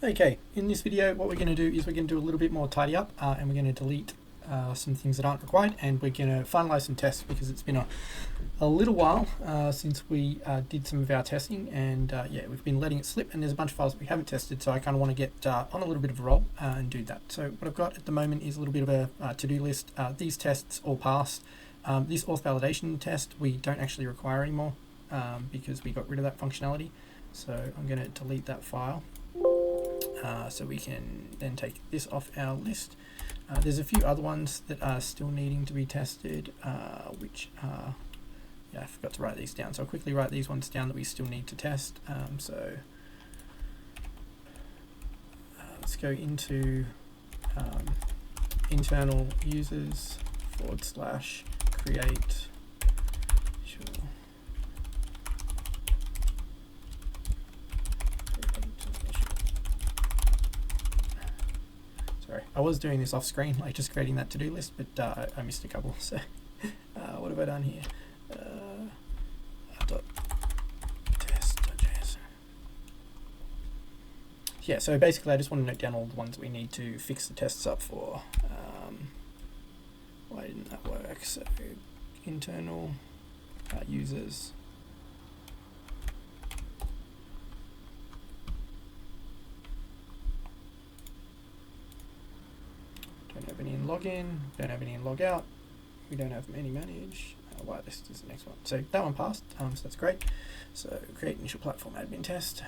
Okay, in this video what we're going to do is we're going to do a little bit more tidy up and we're going to delete some things that aren't required, and we're going to finalize some tests because it's been a little while since we did some of our testing, and yeah, we've been letting it slip and there's a bunch of files that we haven't tested, so I kind of want to get on a little bit of a roll and do that. So what I've got at the moment is a little bit of a to-do list. These tests all passed. This auth validation test we don't actually require anymore because we got rid of that functionality, so I'm going to delete that file. So we can then take this off our list. There's a few other ones that are still needing to be tested, which are, yeah, I forgot to write these down. So I'll quickly write these ones down that we still need to test. Let's go into internal users / create. Sorry, I was doing this off screen, like just creating that to-do list, but I missed a couple. So what have I done here? Test.js. Yeah, so basically I just want to note down all the ones we need to fix the tests up for. Why didn't that work? So internal users. Don't have any in login, don't have any in logout, we don't have any manage. Whitelist is the next one. So that one passed, so that's great. So create initial platform admin test.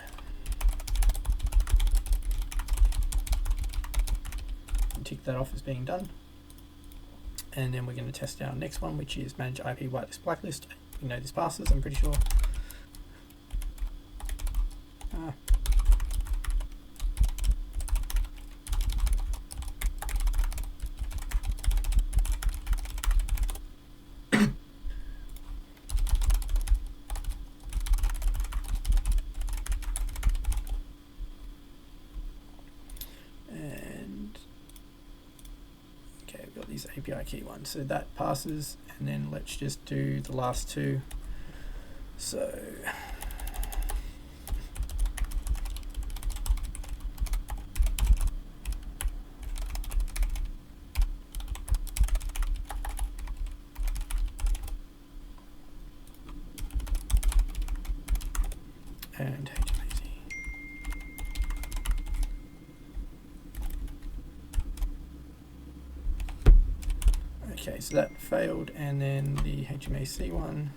And tick that off as being done. And then we're going to test our next one, which is manage IP whitelist blacklist. We know this passes, I'm pretty sure. These API key ones, so that passes, and then let's just do the last two. So and okay, so that failed, and then the HMAC one.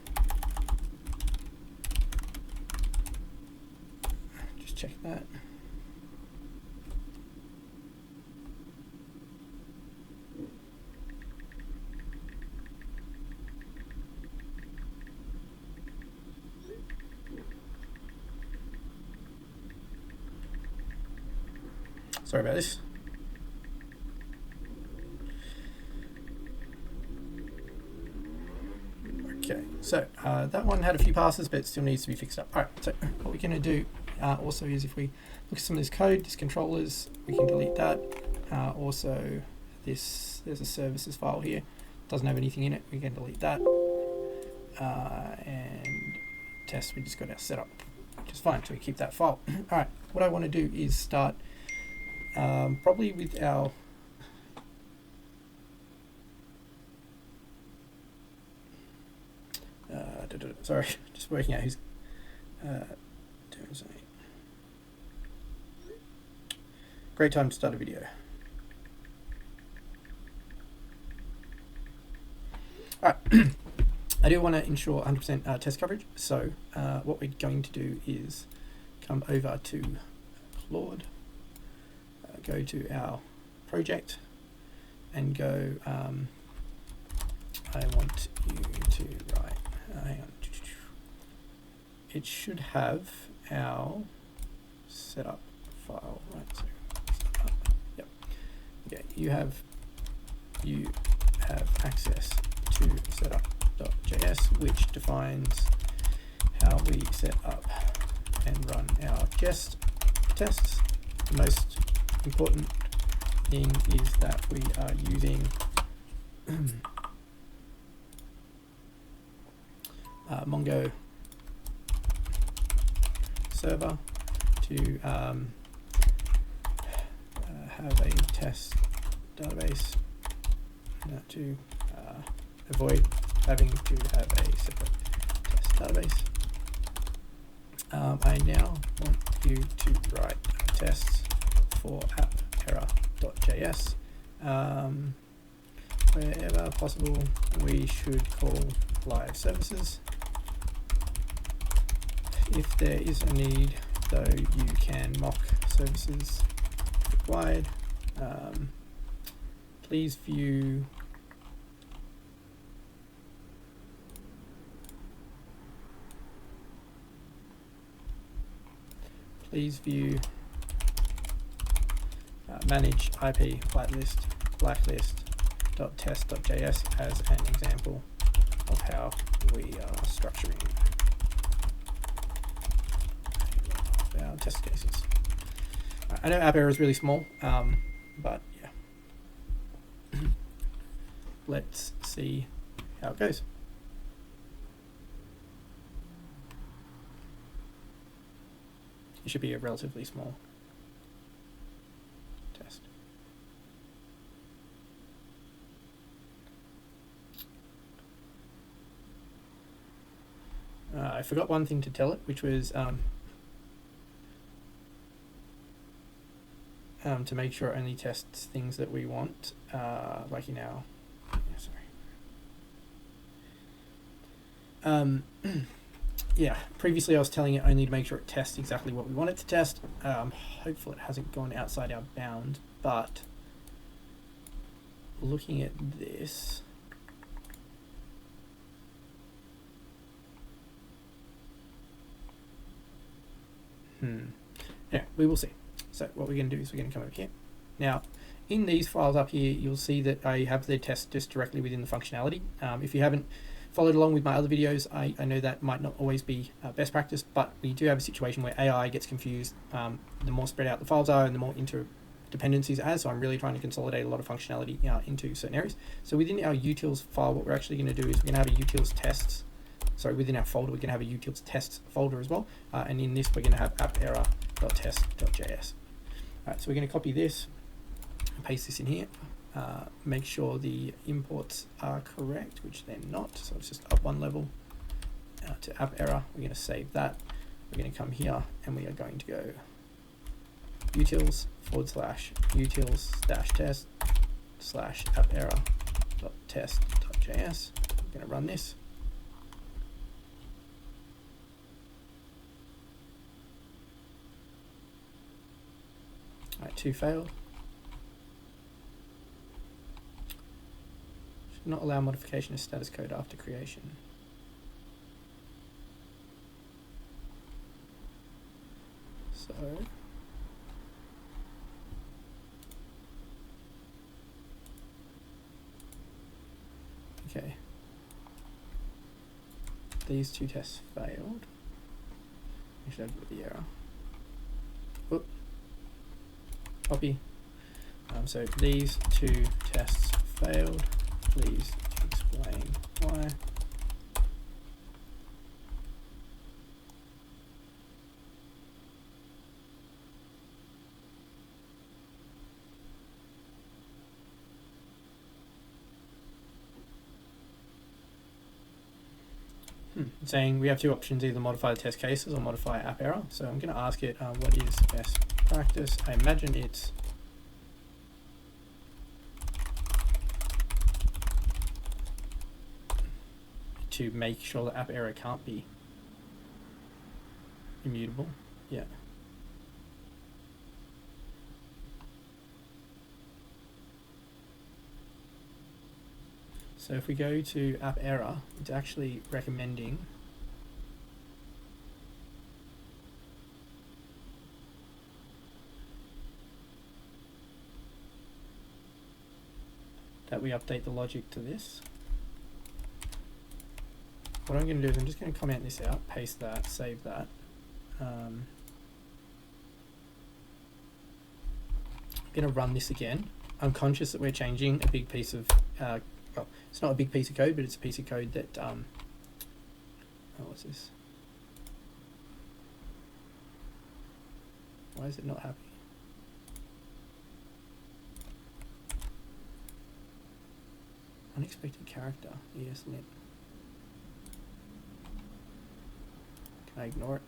Just check that. Sorry about this. Okay, so that one had a few passes, but it still needs to be fixed up. All right, so what we're going to do also is if we look at some of this code, this controllers, we can delete that. Also, there's a services file here, doesn't have anything in it, we can delete that. And test, we just got our setup, which is fine, so we keep that file. All right, what I want to do is start probably with our sorry, just working out who's doing something. Great time to start a video. All right, I do want to ensure 100% test coverage, so what we're going to do is come over to Claude, go to our project, and go, I want you to write, hang on. It should have our setup file, right? So, yep. Okay, you have access to setup.js, which defines how we set up and run our Jest tests. The most important thing is that we are using Mongo server to have a test database to avoid having to have a separate test database. I now want you to write tests for app error.js. Wherever possible, we should call live services. If there is a need, though, you can mock services required. Please view manage IP blacklist.test.js as an example of how we are structuring our test cases. I know app error is really small, but yeah. Let's see how it goes. It should be a relatively small test. I forgot one thing to tell it, which was to make sure it only tests things that we want, like in our, yeah, previously I was telling it only to make sure it tests exactly what we want it to test. Hopefully it hasn't gone outside our bound, but looking at this, yeah, we will see. So what we're going to do is we're going to come over here. Now, in these files up here, you'll see that I have the test just directly within the functionality. If you haven't followed along with my other videos, I know that might not always be best practice, but we do have a situation where AI gets confused. The more spread out the files are and the more interdependencies it has, so I'm really trying to consolidate a lot of functionality into certain areas. So within our utils file, what we're actually going to do is we're going to have a utils tests. So within our folder, we're going to have a utils tests folder as well. And in this, we're going to have app error.test.js. All right, so we're going to copy this and paste this in here. Make sure the imports are correct, which they're not. So it's just up one level to app error. We're going to save that. We're going to come here and we are going to go utils /utils-test /app error.test.js. We're going to run this. All right, 2 failed. Should not allow modification of status code after creation. So okay, these 2 tests failed. I should have the error. Whoop. Copy. So these 2 tests failed. Please explain why. Saying we have 2 options, either modify the test cases or modify app error. So I'm going to ask it what is best practice. I imagine it's to make sure that app error can't be immutable. Yeah. So if we go to app error, it's actually recommending that we update the logic to this. What I'm going to do is I'm just going to comment this out, paste that, save that. I'm going to run this again. I'm conscious that we're changing a big piece of, well, it's not a big piece of code, but it's a piece of code that, oh, what's this? Why is it not happy? unexpected character, ESLint. Can I ignore it?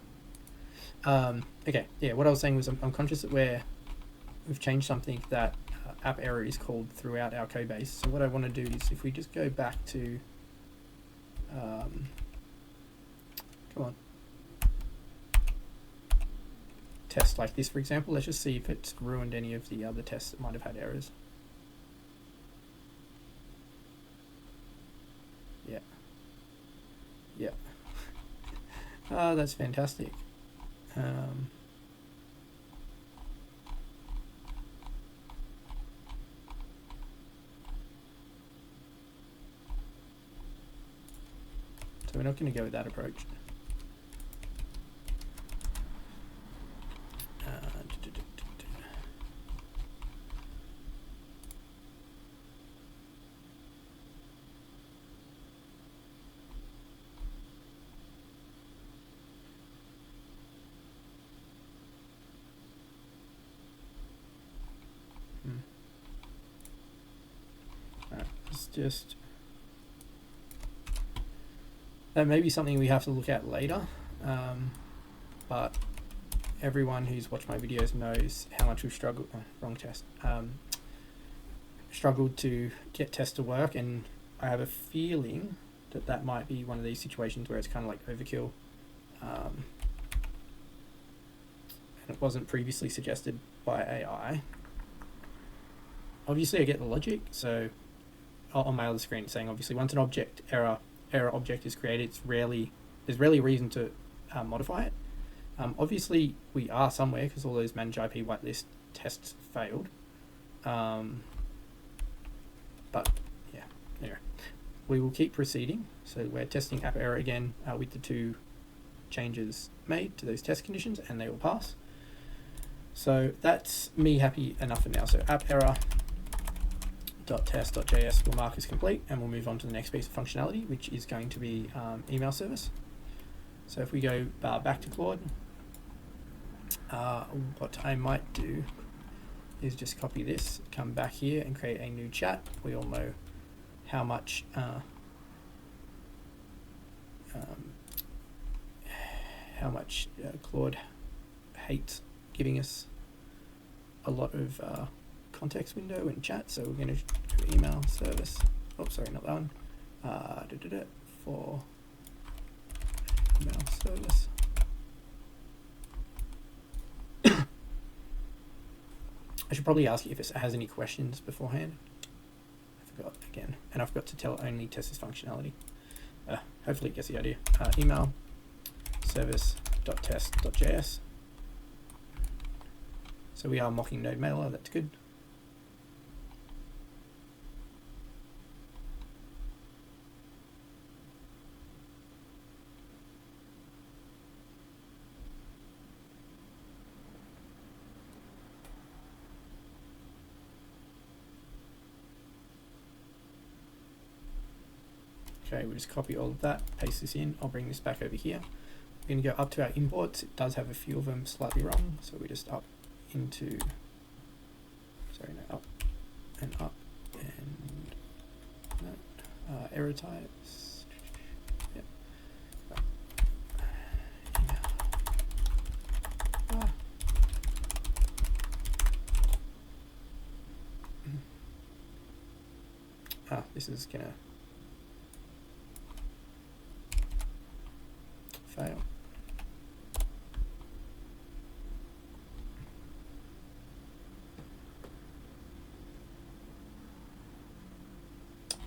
Okay, yeah, what I was saying was I'm conscious that we've changed something that app error is called throughout our code base. So what I want to do is if we just go back to, come on, test like this, for example, let's just see if it's ruined any of the other tests that might have had errors. Yeah. Yeah. Oh, that's fantastic. So we're not going to go with that approach. It's just, that may be something we have to look at later, but everyone who's watched my videos knows how much we've struggled, wrong test, struggled to get tests to work, and I have a feeling that that might be one of these situations where it's kind of like overkill, and it wasn't previously suggested by AI. Obviously I get the logic, so on my other screen saying obviously once an object error object is created, there's rarely a reason to modify it. Obviously we are somewhere because all those manage IP whitelist tests failed, but yeah, anyway, we will keep proceeding. So we're testing app error again with the 2 changes made to those test conditions, and they will pass. So that's me happy enough for now. So app error .test.js will mark as complete, and we'll move on to the next piece of functionality, which is going to be email service. So if we go back to Claude, what I might do is just copy this, come back here and create a new chat. We all know how much Claude hates giving us a lot of context window and chat, so we're going to do email service. Oh, sorry, not that one. For email service. I should probably ask you if it has any questions beforehand. I forgot again, and I forgot to tell only test this functionality. Hopefully it gets the idea. Email service.test.js. So we are mocking node mailer, that's good. Okay, we'll just copy all of that, paste this in. I'll bring this back over here. We're going to go up to our imports. It does have a few of them slightly wrong, so we just up into, sorry, no, up and no, error types. Yep. This is gonna fail.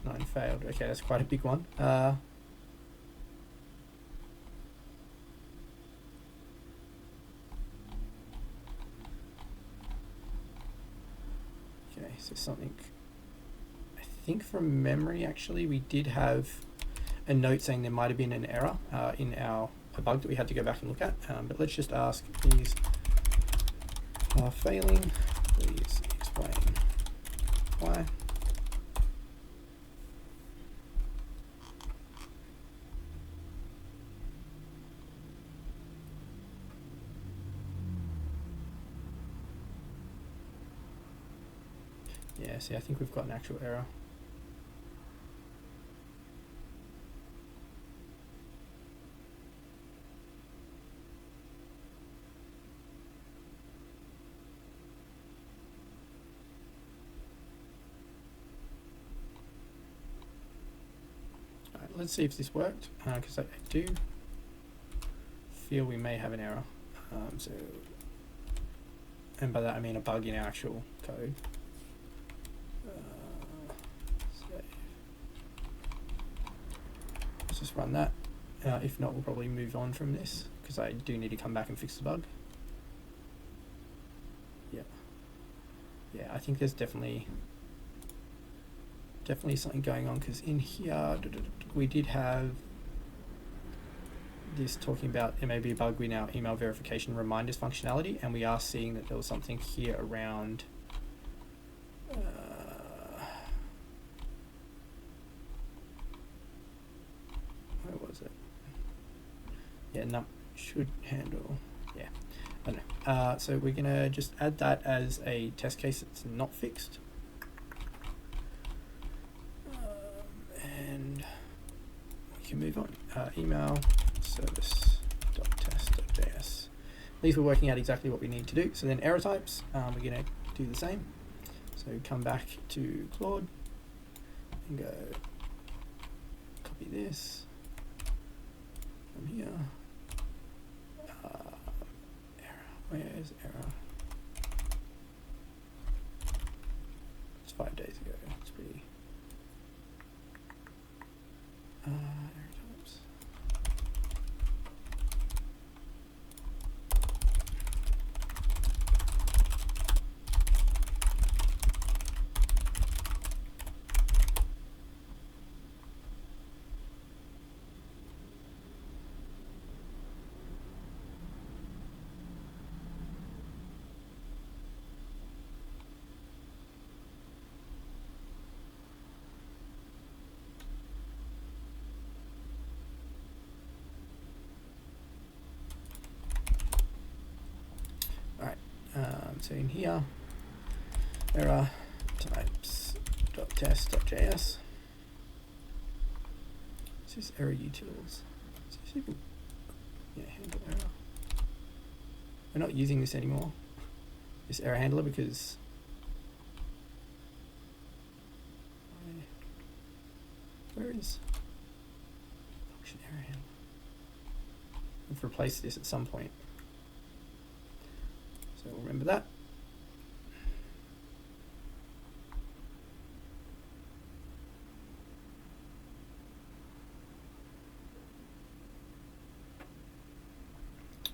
Nine failed. Okay, that's quite a big one. Okay, so something, I think from memory actually we did have a note saying there might have been an error in a bug that we had to go back and look at, but let's just ask, these are failing, please explain why. Yeah, see, I think we've got an actual error. let's see if this worked, because I do feel we may have an error. And by that I mean a bug in our actual code. Let's just run that. If not, we'll probably move on from this, because I do need to come back and fix the bug. Yeah, I think there's definitely something going on, because in here we did have this talking about there may be a bug with our email verification reminders functionality, and we are seeing that there was something here around where was it? Yeah, num should handle, yeah, I don't know. So we're gonna just add that as a test case that's not fixed. And we can move on. Email service.test.js. At least we're working out exactly what we need to do. So then error types, we're going to do the same. So come back to Claude and go copy this from here. Error. Where's error? It's 5 days ago. It's pretty. Error types. So in here, error types.test.js. This is error utils. Yeah, handle error. We're not using this anymore, this error handler, because where is function error handler? We've replaced this at some point. So we'll remember that.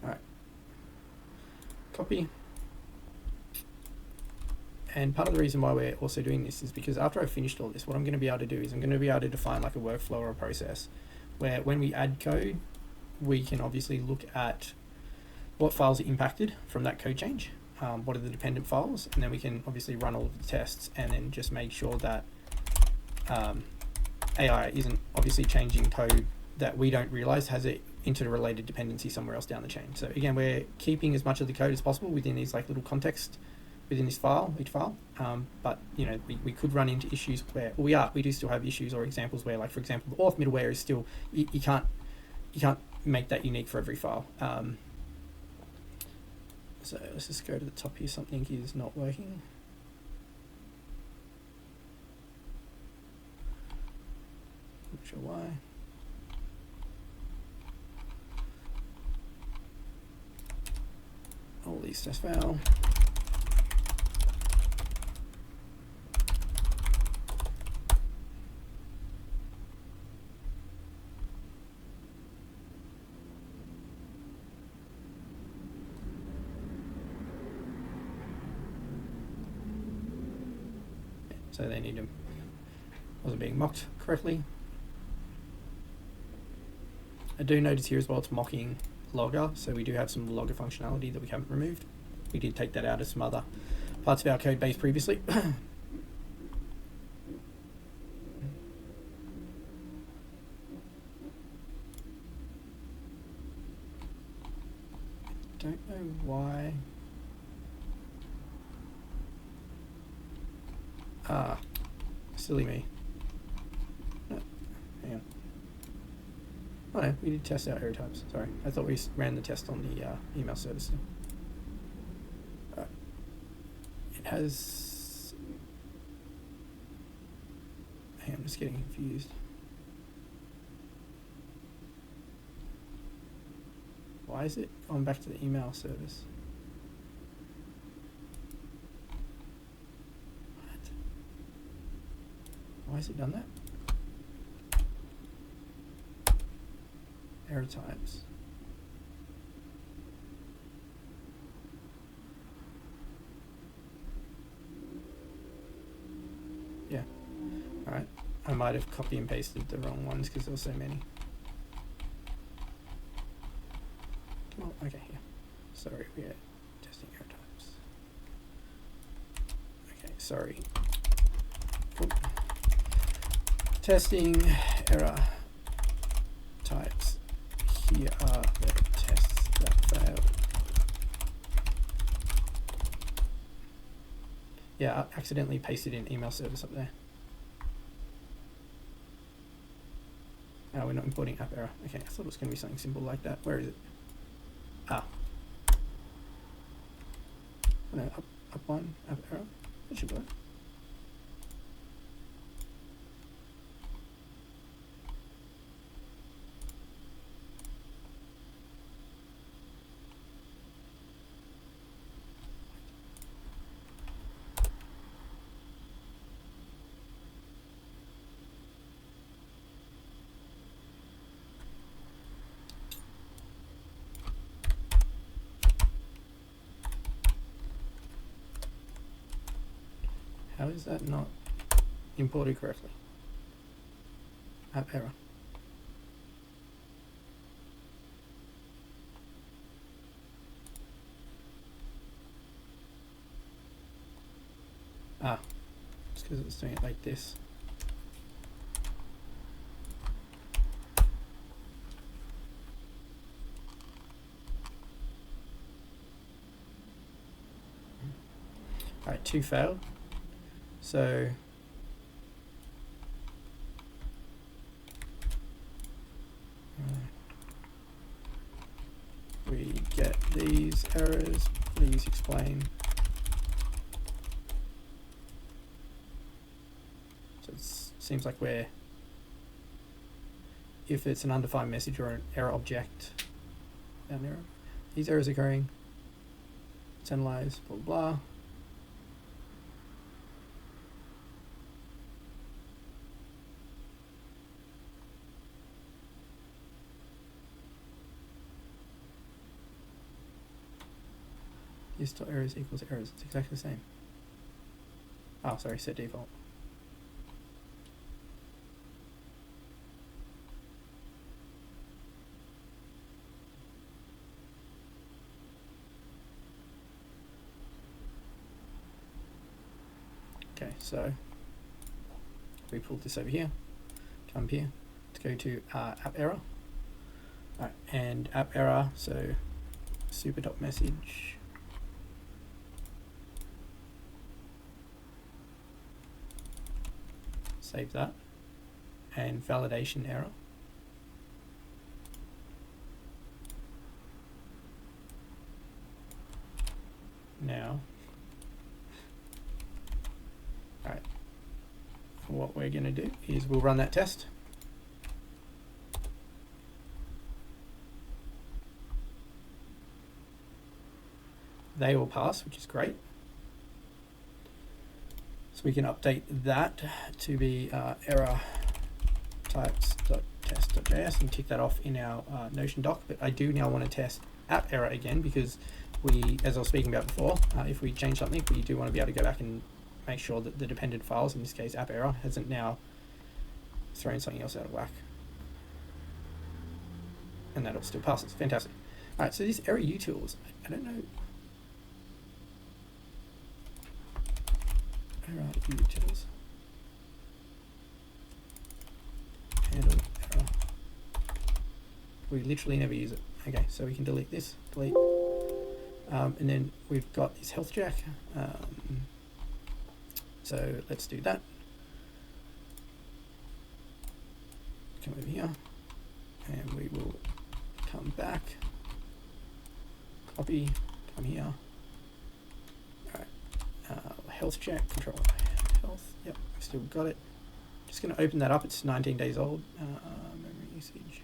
All right. Copy. And part of the reason why we're also doing this is because after I've finished all this, what I'm going to be able to do is I'm going to be able to define like a workflow or a process where when we add code, we can obviously look at what files are impacted from that code change, what are the dependent files, and then we can obviously run all of the tests and then just make sure that AI isn't obviously changing code that we don't realize has an interrelated dependency somewhere else down the chain. So again, we're keeping as much of the code as possible within these like little context within this file, each file, but you know, we could run into issues where we do still have issues or examples where, like for example, the auth middleware is still you can't make that unique for every file. So let's just go to the top here. Something is not working. Not sure why. All these tests fail. So they need to, wasn't being mocked correctly. I do notice here as well it's mocking logger, so we do have some logger functionality that we haven't removed. We did take that out of some other parts of our code base previously. Don't know why. Silly me. No, hang on. Oh no, we did test out error types. Sorry, I thought we ran the test on the email service still. It has. Hang on, I'm just getting confused. Why is it going back to the email service? What? Why has it done that? Error types. Yeah. All right. I might have copy and pasted the wrong ones because there were so many. Oh, okay, here. Sorry, we are testing error types. Okay, sorry. Oop. Testing error types. Here are the tests that failed. Yeah, I accidentally pasted in email service up there. Oh, we're not importing app error. Okay, I thought it was going to be something simple like that. Where is it? Ah. No, up one, app error. That should work. How is that not imported correctly? App error. Ah, it's because it's doing it like this. All right, 2 failed. So we get these errors. Please explain. So it seems like we're, if it's an undefined message or an error object, an error, these errors occurring, it's analyzed, blah blah blah. Errors equals errors. It's exactly the same. Oh, sorry, set default. Okay, so we pull this over here, come here, let's go to app error. All right, and app error, so super.message. Save that, and validation error. Now, all right, what we're going to do is we'll run that test. They will pass, which is great. So we can update that to be error types.test.js and tick that off in our Notion doc. But I do now want to test app error again because we, as I was speaking about before, if we change something, we do want to be able to go back and make sure that the dependent files, in this case app error, hasn't now thrown something else out of whack. And that all still passes. Fantastic. All right, so these error utils, I don't know. Error utils. Handle error. We literally never use it. Okay, so we can delete this. Delete. And then we've got this health jack. So let's do that. Come over here, and we will come back. Copy. Come here. Health check, control health, yep, I've still got it. Just going to open that up, it's 19 days old. Memory usage.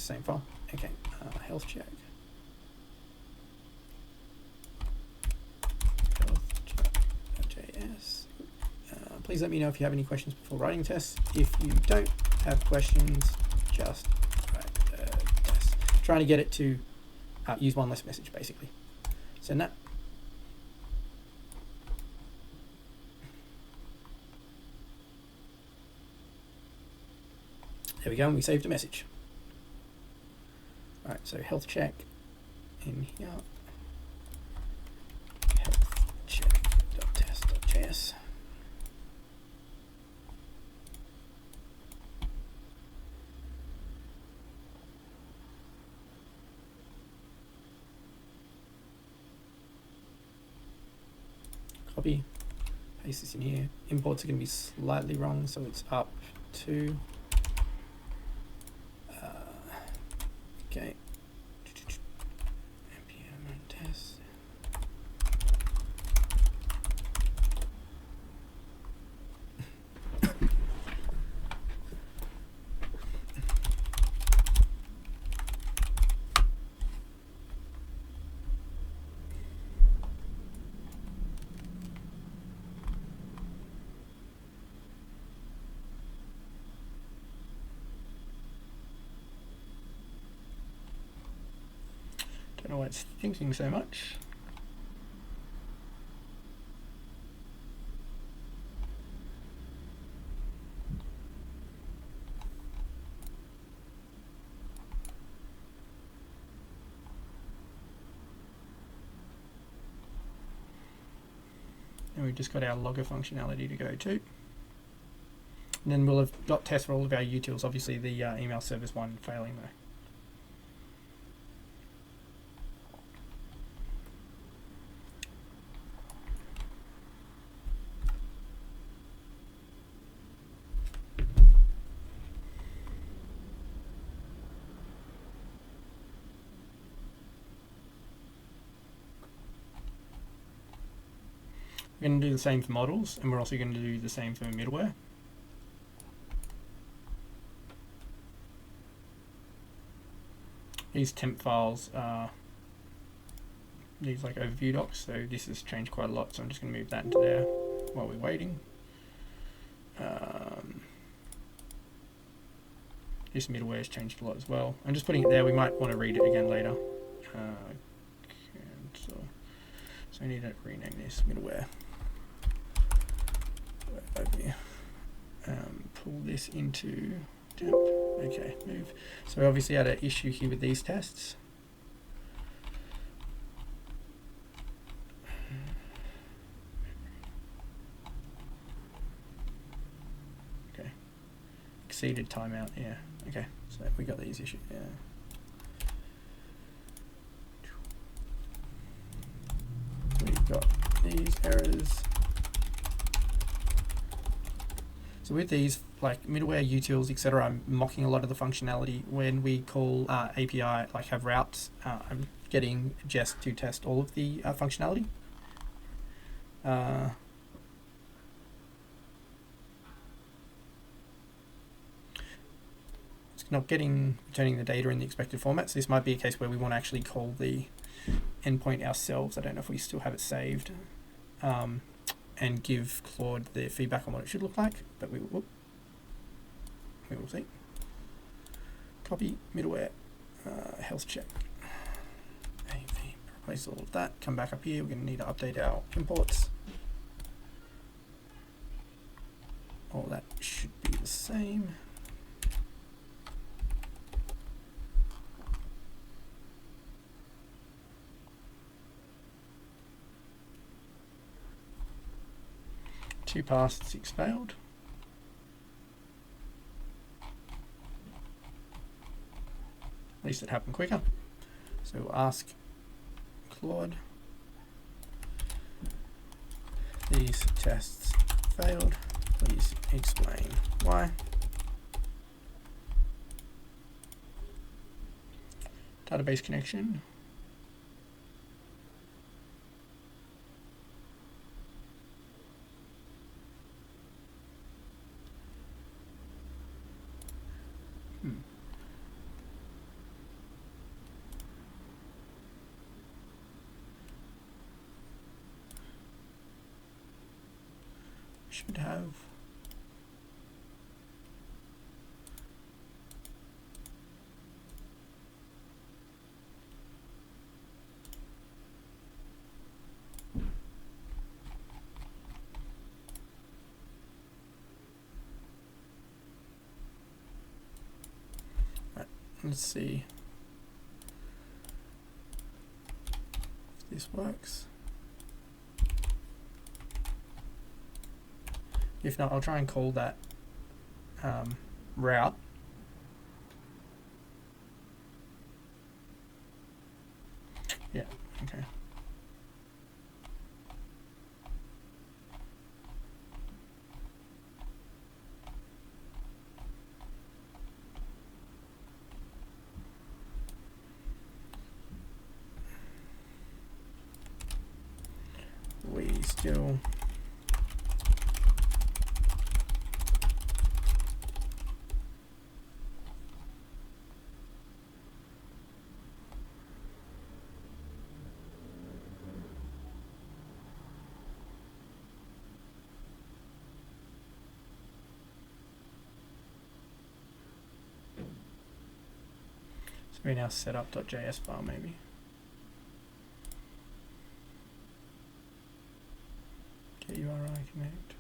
same file. Okay, health check. Health.js. Please let me know if you have any questions before writing tests. If you don't have questions, just write the test. Trying to get it to use one less message, basically. Send that. There we go, and we saved a message. All right, so health check in here. Health check.test.js. Copy, paste this in here. Imports are going to be slightly wrong, so it's up to okay. npm test. Don't know why it's thinking so much. And we've just got our logger functionality to go to. And then we'll have got tests for all of our utils. Obviously the email service one failing though. We're going to do the same for models, and we're also going to do the same for middleware. These temp files are these like overview docs, so this has changed quite a lot, so I'm just going to move that into there while we're waiting. This middleware has changed a lot as well. I'm just putting it there, we might want to read it again later. Cancel. So I need to rename this middleware. Overview. Pull this into temp. Okay, move. So we obviously had an issue here with these tests. Okay. Exceeded timeout, yeah. Okay, so we got these issues, yeah. We've got these errors. So with these, like middleware utils, etc., I'm mocking a lot of the functionality. When we call API, like have routes, I'm getting Jest to test all of the functionality. It's not returning the data in the expected format. So this might be a case where we want to actually call the endpoint ourselves. I don't know if we still have it saved. And give Claude the feedback on what it should look like, but we will see. Copy middleware, health check. AV, replace all of that. Come back up here. We're going to need to update our imports. All that should be the same. Two passed, 6 failed. At least it happened quicker. So we'll ask Claude, these tests failed, please explain why. Database connection. should have. Right, let's see if this works. If not, I'll try and call that route. Yeah, okay. We still we now set up .js file maybe. Get URI connect.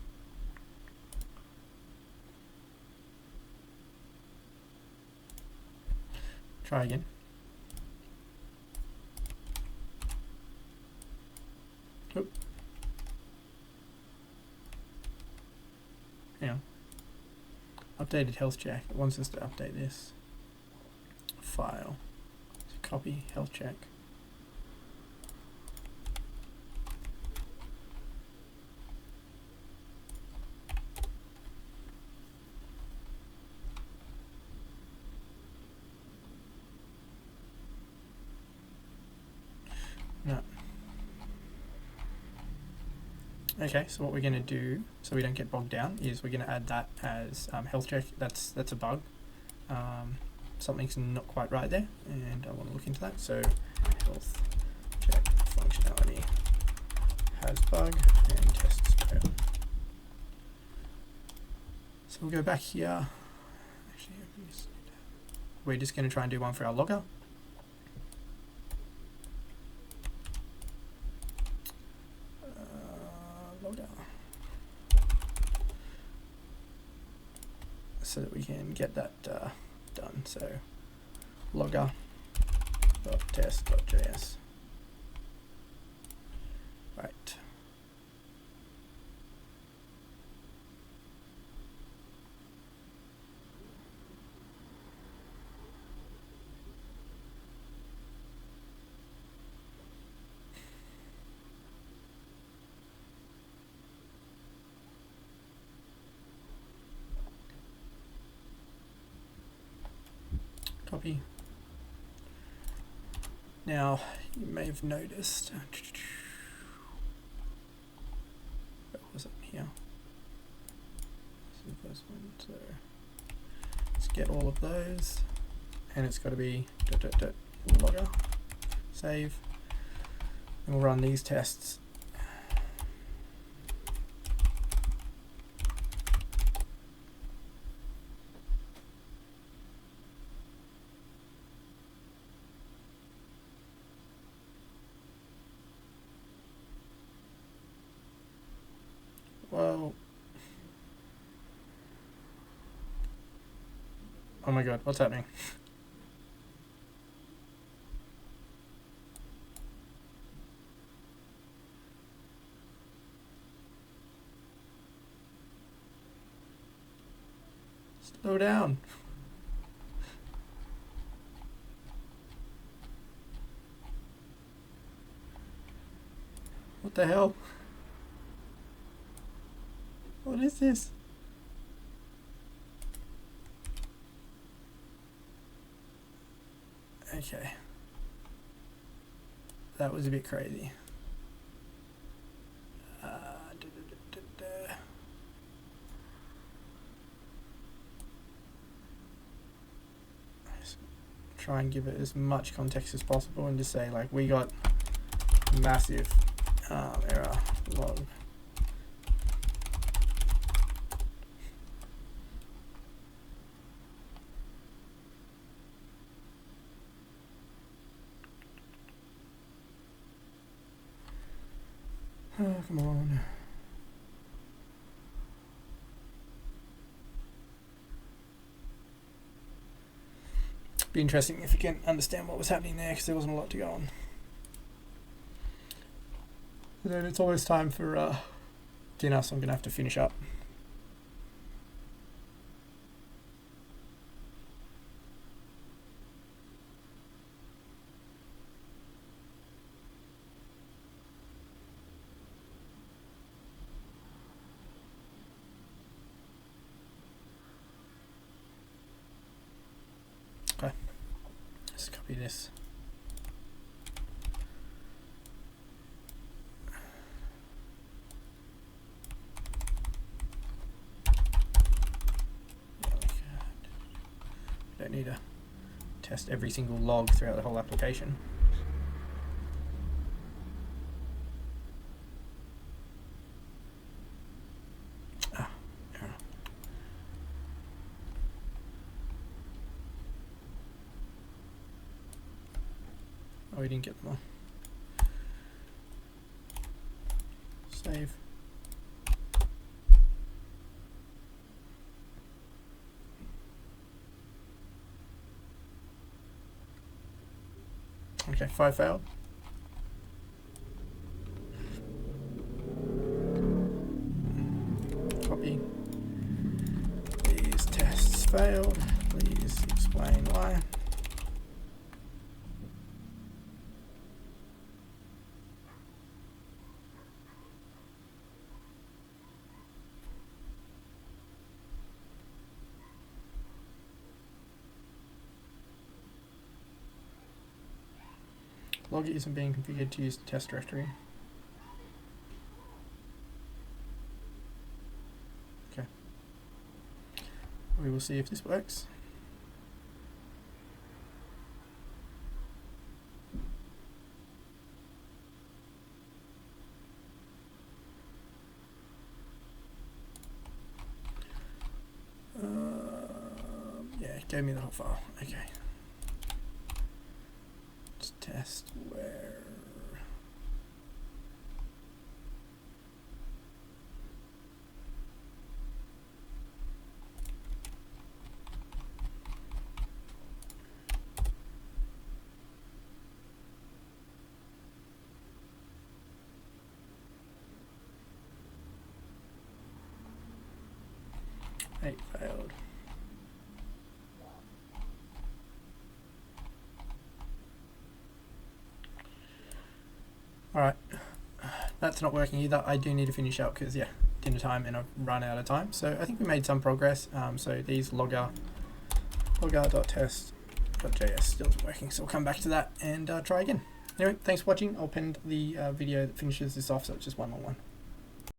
Try again. Oop. Hang on. Updated health check. It wants us to update this file. So copy health check. No. Okay, so what we're going to do, so we don't get bogged down, is we're going to add that as health check. That's a bug. Something's not quite right there, and I want to look into that. So health check functionality has bug and tests fail. So we'll go back here. Actually, we're just going to try and do one for our logger. Logger. So that we can get that done. So logger.test.js. Right. Copy. Now, you may have noticed, where was it here? This is the first one, so let's get all of those, and it's got to be logger, save, and we'll run these tests. Whoa. Oh my god, what's happening? Slow down. What the hell? What is this? Okay. That was a bit crazy. Try and give it as much context as possible and just say, like, we got massive error log. Oh, come on. Be interesting if you can understand what was happening there, because there wasn't a lot to go on. And then it's almost time for dinner, so I'm going to have to finish up. Okay, let's copy this. Don't need to test every single log throughout the whole application. Error. Oh, we didn't get them all. Save. Okay, 5 failed. Copy. These tests failed. Please explain why. Log isn't being configured to use the test directory. Okay. We will see if this works. Yeah, it gave me the whole file. Okay. Let's test where. Eight failed. Alright, that's not working either. I do need to finish up because, yeah, dinner time and I've run out of time. So I think we made some progress. So these logger.test.js still isn't working. So we'll come back to that and try again. Anyway, thanks for watching. I'll pin the video that finishes this off, so it's just one on one.